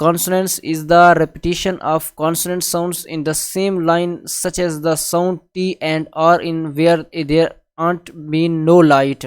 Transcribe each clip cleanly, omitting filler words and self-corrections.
Consonance is the repetition of consonant sounds in the same line, such as the sound T and R in where there aren't been no light,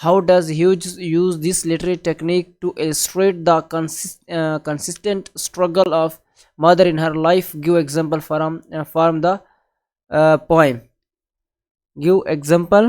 how does Hughes use this literary technique to illustrate the consistent struggle of mother in her life? Give example from the poem. Give example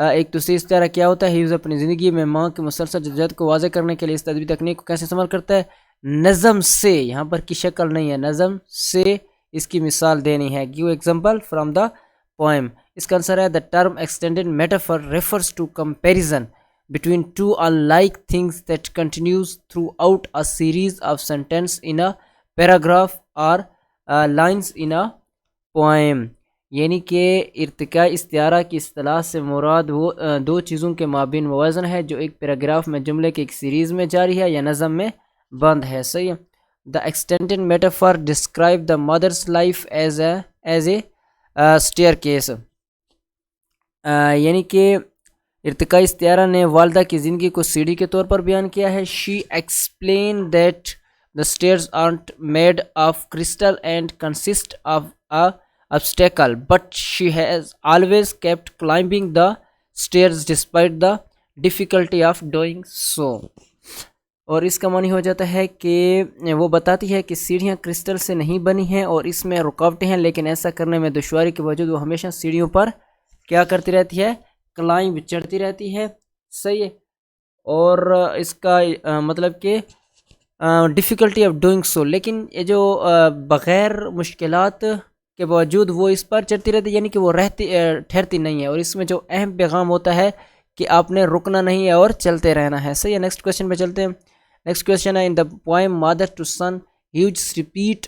ایک دوسری استعارہ کیا ہوتا ہے؟ ہیوز اپنی زندگی میں ماں کی مسلسل جدوجہد کو واضح کرنے کے لیے اس تدبیری تکنیک کو کیسے استعمال کرتا ہے؟ نظم سے، یہاں پر کی شکل نہیں ہے، نظم سے اس کی مثال دینی ہے. Give example from the poem. اس کا آنسر ہے the term extended metaphor refers to comparison between two unlike things that continues throughout a series of sentences in a paragraph or lines in a poem. یعنی کہ ارتقاء استعارہ کی اصطلاح سے مراد وہ دو چیزوں کے مابین موازن ہے جو ایک پیراگراف میں جملے کے ایک سیریز میں جاری ہے یا نظم میں بند ہے. صحیح ہے. The extended metaphor describe the mother's life as a staircase. یعنی کہ ارتقاء استعارہ نے والدہ کی زندگی کو سیڑھی کے طور پر بیان کیا ہے. She explained that the stairs aren't made of crystal and consist of a obstacle, but she has always kept climbing the stairs despite the difficulty of doing so. اور اس کا معنی ہو جاتا ہے کہ وہ بتاتی ہے کہ سیڑھیاں کرسٹل سے نہیں بنی ہیں اور اس میں رکاوٹیں ہیں، لیکن ایسا کرنے میں دشواری کے باوجود وہ ہمیشہ سیڑھیوں پر کیا کرتی رہتی ہے؟ کلائمب، چڑھتی رہتی ہے. صحیح ہے. اور اس کا مطلب کہ ڈیفیکلٹی آف ڈوئنگ سو، لیکن یہ جو بغیر مشکلات کے باوجود وہ اس پر چڑھتی رہتی ہے، یعنی کہ وہ ٹھہرتی نہیں ہے. اور اس میں جو اہم پیغام ہوتا ہے کہ آپ نے رکنا نہیں ہے اور چلتے رہنا ہے. صحیح ہے. نیکسٹ کویشچن پہ چلتے ہیں. نیکسٹ کویشچن ہے in the poem mother to Son Hughes repeat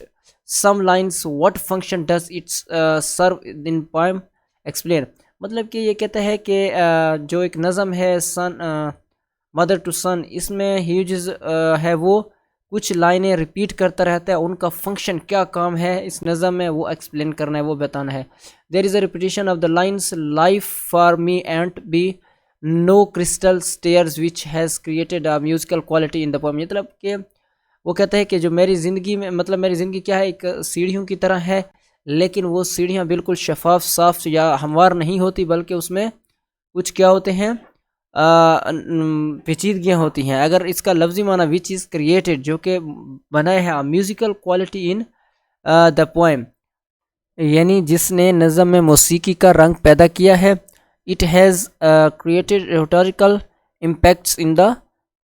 some lines, what function does its serve in poem? Explain. مطلب کہ یہ کہتا ہے کہ جو ایک نظم ہے سن مدر ٹو سن، اس میں ہیوجز ہے وہ کچھ لائنیں ریپیٹ کرتا رہتا ہے، ان کا فنکشن کیا کام ہے اس نظم میں وہ ایکسپلین کرنا ہے، وہ بتانا ہے. There is a repetition of the lines life for me and be no crystal stairs which has created a musical quality in the poem. مطلب کہ وہ کہتا ہے کہ جو میری زندگی میں، مطلب میری زندگی کیا ہے، ایک سیڑھیوں کی طرح ہے، لیکن وہ سیڑھیاں بالکل شفاف، صاف یا ہموار نہیں ہوتی، بلکہ اس میں کچھ کیا ہوتے ہیں، پیچیدگیاں ہوتی ہیں. اگر اس کا لفظی معنی وچ از کریٹڈ، جو کہ بنایا ہے musical quality in the poem, یعنی جس نے نظم میں موسیقی کا رنگ پیدا کیا ہے. It has created rhetorical impacts in the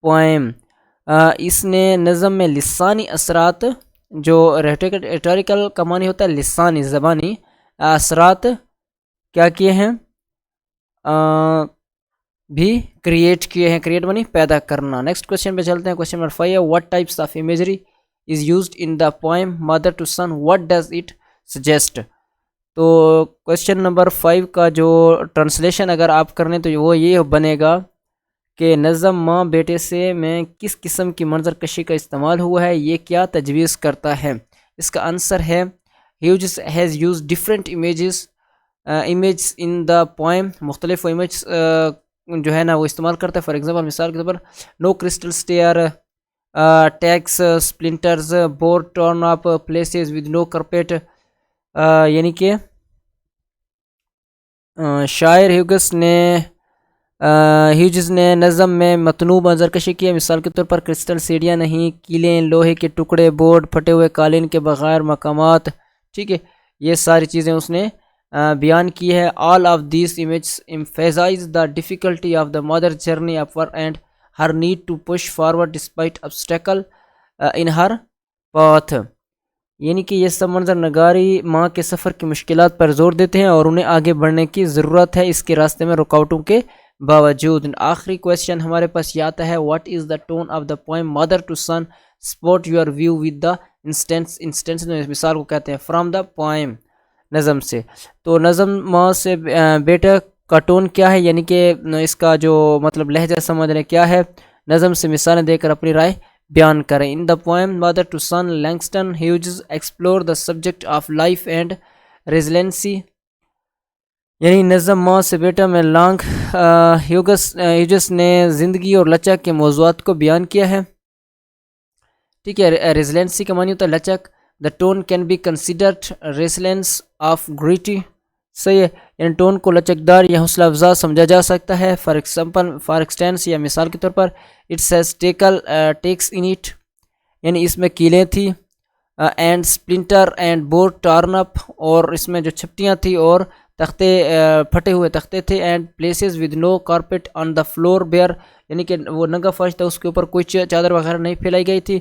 poem. اس نے نظم میں لسانی اثرات، جو ریٹوریکل کا معنی ہوتا ہے لسانی، زبانی اثرات کیا کیے ہیں، بھی کریٹ کیے ہیں. کریٹ معنی پیدا کرنا. نیکسٹ کویشچن پہ چلتے ہیں. کویشچن نمبر 5 ہے what types of imagery is used in the poem mother to son, what does it suggest? تو کویشچن نمبر 5 کا جو ٹرانسلیشن اگر آپ کرنے تو وہ یہ بنے گا کہ نظم ماں بیٹے سے میں کس قسم کی منظر کشی کا استعمال ہوا ہے، یہ کیا تجویز کرتا ہے؟ اس کا آنسر ہے Hughes has use different images in the poem. مختلف امیجز جو ہے نا وہ استعمال کرتا ہے. فار ایگزامپل، مثال کے طور پر no crystal stair, tacks, splinters, board torn up, places with no carpet. یعنی کہ شاعر ہیوجز نے نظم میں متنوع منظر کشی کی ہے. مثال کے طور پر کرسٹل سیڑھیاں نہیں، کیلیں، لوہے کے ٹکڑے، بورڈ، پھٹے ہوئے قالین کے بغیر مقامات. ٹھیک ہے، یہ ساری چیزیں اس نے بیان کی ہے. All of these images emphasize the difficulty of the mother's journey upward and her need to push forward despite obstacle in her path. یعنی کہ یہ سب منظر نگاری ماں کے سفر کی مشکلات پر زور دیتے ہیں اور انہیں آگے بڑھنے کی ضرورت ہے اس کے راستے میں رکاوٹوں کے باوجود. آخری کویشچن ہمارے پاس یہ آتا ہے what is the tone of the poem mother to son support your view with the instance میں مثال کو کہتے ہیں فرام دا پوئم، نظم سے. تو نظم ماں سے بیٹا کا ٹون کیا ہے، یعنی کہ اس کا جو مطلب لہجہ سمجھنے کیا ہے، نظم سے مثالیں دے کر اپنی رائے بیان کریں. In the poem mother to Son Langston Hughes explore the subject of life and resiliency. یعنی نظم ماں سے بیٹا میں لانگ ہیوجز نے زندگی اور لچک کے موضوعات کو بیان کیا ہے. ٹھیک ہے. ریزیلینسی کا معنی ہوتا ہے لچک. The tone can be considered resilience of gritty. صحیح ہے، یعنی ٹون کو لچکدار یا حوصلہ افزا سمجھا جا سکتا ہے. فار ایکسٹینس یا مثال کے طور پر its has tacks in it, یعنی اس میں کیلیں تھی، and splinter and board torn up, اور اس میں جو چھپٹیاں تھیں اور تختے پھٹے ہوئے تختے تھے. And places with no carpet on the floor bare, یعنی کہ وہ ننگا فرش تھا, اس کے اوپر کوئی چادر وغیرہ نہیں پھیلائی گئی تھی.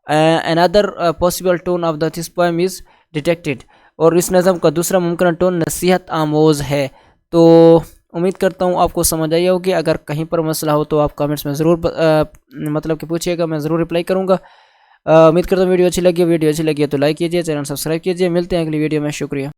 another possible tone of this poem is detected, اور اس نظم کا دوسرا ممکنہ ٹون نصیحت آموز ہے. تو امید کرتا ہوں آپ کو سمجھ آئی ہوگی. اگر کہیں پر مسئلہ ہو تو آپ کامنٹس میں ضرور مطلب کہ پوچھیے گا, میں ضرور رپلائی کروں گا. امید کرتا ہوں ویڈیو اچھی لگی ہے تو لائک کیجیے, چینل سبسکرائب کیجیے. ملتے ہیں اگلی ویڈیو میں. شکریہ.